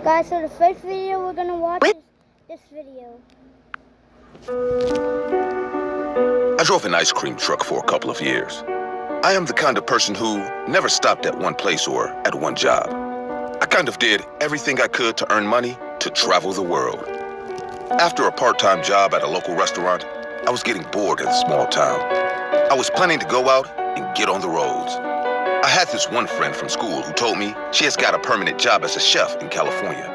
Guys, so the first video we're gonna watch is this video. I drove an ice cream truck for a couple of years. I am the kind of person who never stopped at one place or at one job. I kind of did everything I could to earn money to travel the world. After a part-time job at a local restaurant, I was getting bored in a small town. I was planning to go out and get on the roads. I had this one friend from school who told me she has got a permanent job as a chef in California.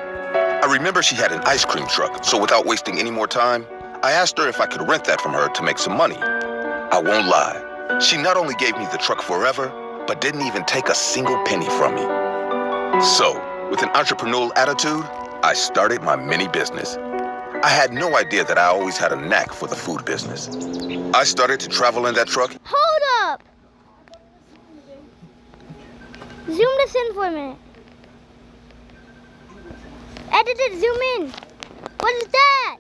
I remember she had an ice cream truck, so without wasting any more time, I asked her if I could rent that from her to make some money. I won't lie, she not only gave me the truck forever, but didn't even take a single penny from me. So, with an entrepreneurial attitude, I started my mini business. I had no idea that I always had a knack for the food business. I started to travel in that truck. Hold up! Zoom this in for a minute. Edit it, zoom in. What is that?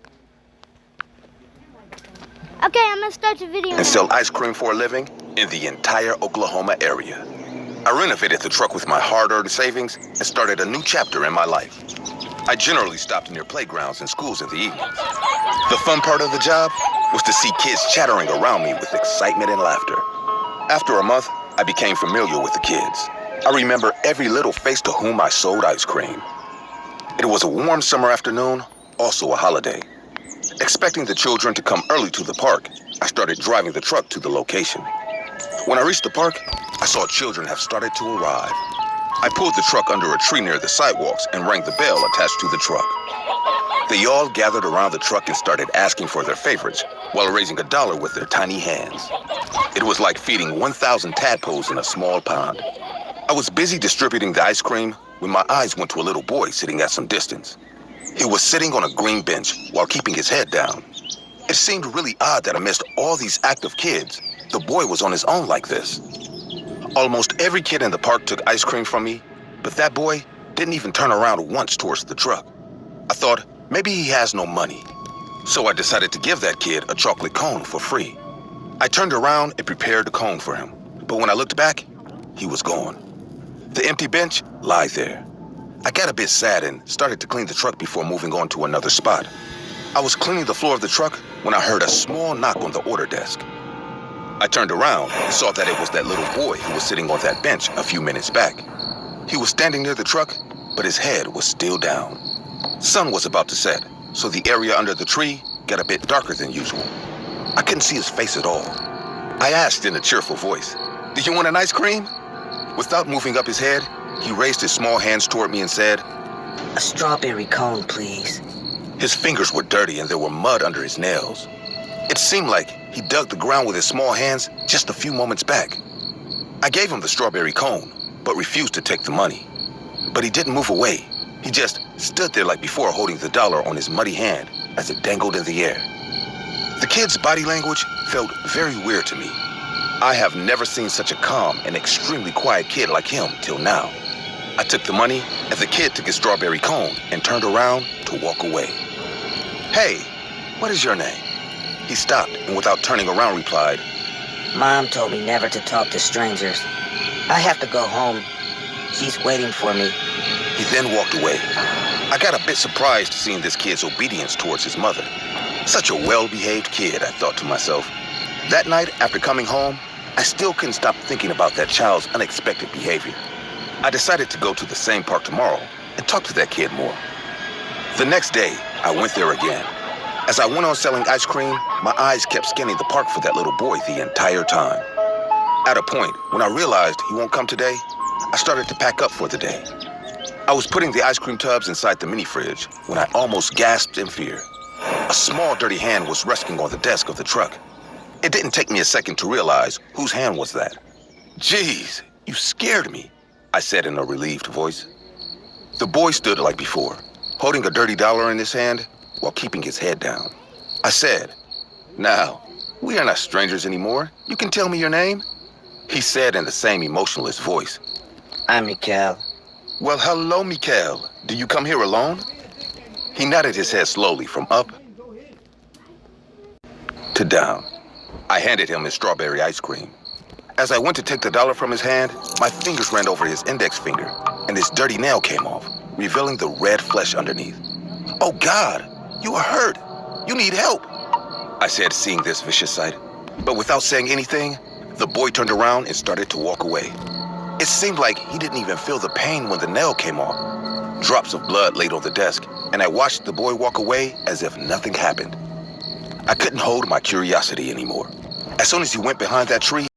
Okay, I'm gonna start the video And now. sell ice cream for a living in the entire Oklahoma area. I renovated the truck with my hard-earned savings and started a new chapter in my life. I generally stopped near playgrounds and schools in the evenings. The fun part of the job was to see kids chattering around me with excitement and laughter. After a month, I became familiar with the kids. I remember every little face to whom I sold ice cream. It was a warm summer afternoon, also a holiday. Expecting the children to come early to the park, I started driving the truck to the location. When I reached the park, I saw children have started to arrive. I pulled the truck under a tree near the sidewalks and rang the bell attached to the truck. They all gathered around the truck and started asking for their favorites while raising $1 with their tiny hands. It was like feeding 1,000 tadpoles in a small pond. I was busy distributing the ice cream when my eyes went to a little boy sitting at some distance. He was sitting on a green bench while keeping his head down. It seemed really odd that amidst all these active kids, the boy was on his own like this. Almost every kid in the park took ice cream from me, but that boy didn't even turn around once towards the truck. I thought maybe he has no money, so I decided to give that kid a chocolate cone for free. I turned around and prepared the cone for him, but when I looked back, he was gone. The empty bench lied there. I got a bit sad and started to clean the truck before moving on to another spot. I was cleaning the floor of the truck when I heard a small knock on the order desk. I turned around and saw that it was that little boy who was sitting on that bench a few minutes back. He was standing near the truck, but his head was still down. Sun was about to set, so the area under the tree got a bit darker than usual. I couldn't see his face at all. I asked in a cheerful voice, "Do you want an ice cream?" Without moving up his head, he raised his small hands toward me and said, "A strawberry cone, please." His fingers were dirty and there were mud under his nails. It seemed like he dug the ground with his small hands just a few moments back. I gave him the strawberry cone, but refused to take the money. But he didn't move away. He just stood there like before, holding the $1 on his muddy hand as it dangled in the air. The kid's body language felt very weird to me. I have never seen such a calm and extremely quiet kid like him till now. I took the money, and the kid took his strawberry cone and turned around to walk away. "Hey, what is your name?" He stopped and without turning around replied, Mom told me never to talk to strangers. I have to go home. She's waiting for me. He then walked away. I got a bit surprised seeing this kid's obedience towards his mother. Such a well-behaved kid, I thought to myself. That night, after coming home, I still couldn't stop thinking about that child's unexpected behavior. I decided to go to the same park tomorrow and talk to that kid more. The next day, I went there again. As I went on selling ice cream, my eyes kept scanning the park for that little boy the entire time. At a point, when I realized he won't come today, I started to pack up for the day. I was putting the ice cream tubs inside the mini fridge when I almost gasped in fear. A small dirty hand was resting on the desk of the truck. It didn't take me a second to realize whose hand was that. "Jeez, you scared me," I said in a relieved voice. The boy stood like before, holding a dirty $1 in his hand while keeping his head down. I said, "Now, we are not strangers anymore. You can tell me your name?" He said in the same emotionless voice, I'm Mikael. "Well, hello, Mikael. Do you come here alone?" He nodded his head slowly from up to down. I handed him his strawberry ice cream. As I went to take the $1 from his hand, my fingers ran over his index finger, and his dirty nail came off. revealing the red flesh underneath. "Oh God, you are hurt. You need help," I said, seeing this vicious sight. But without saying anything, the boy turned around and started to walk away. It seemed like he didn't even feel the pain when the nail came off. Drops of blood laid on the desk, and I watched the boy walk away as if nothing happened. I couldn't hold my curiosity anymore. As soon as he went behind that tree,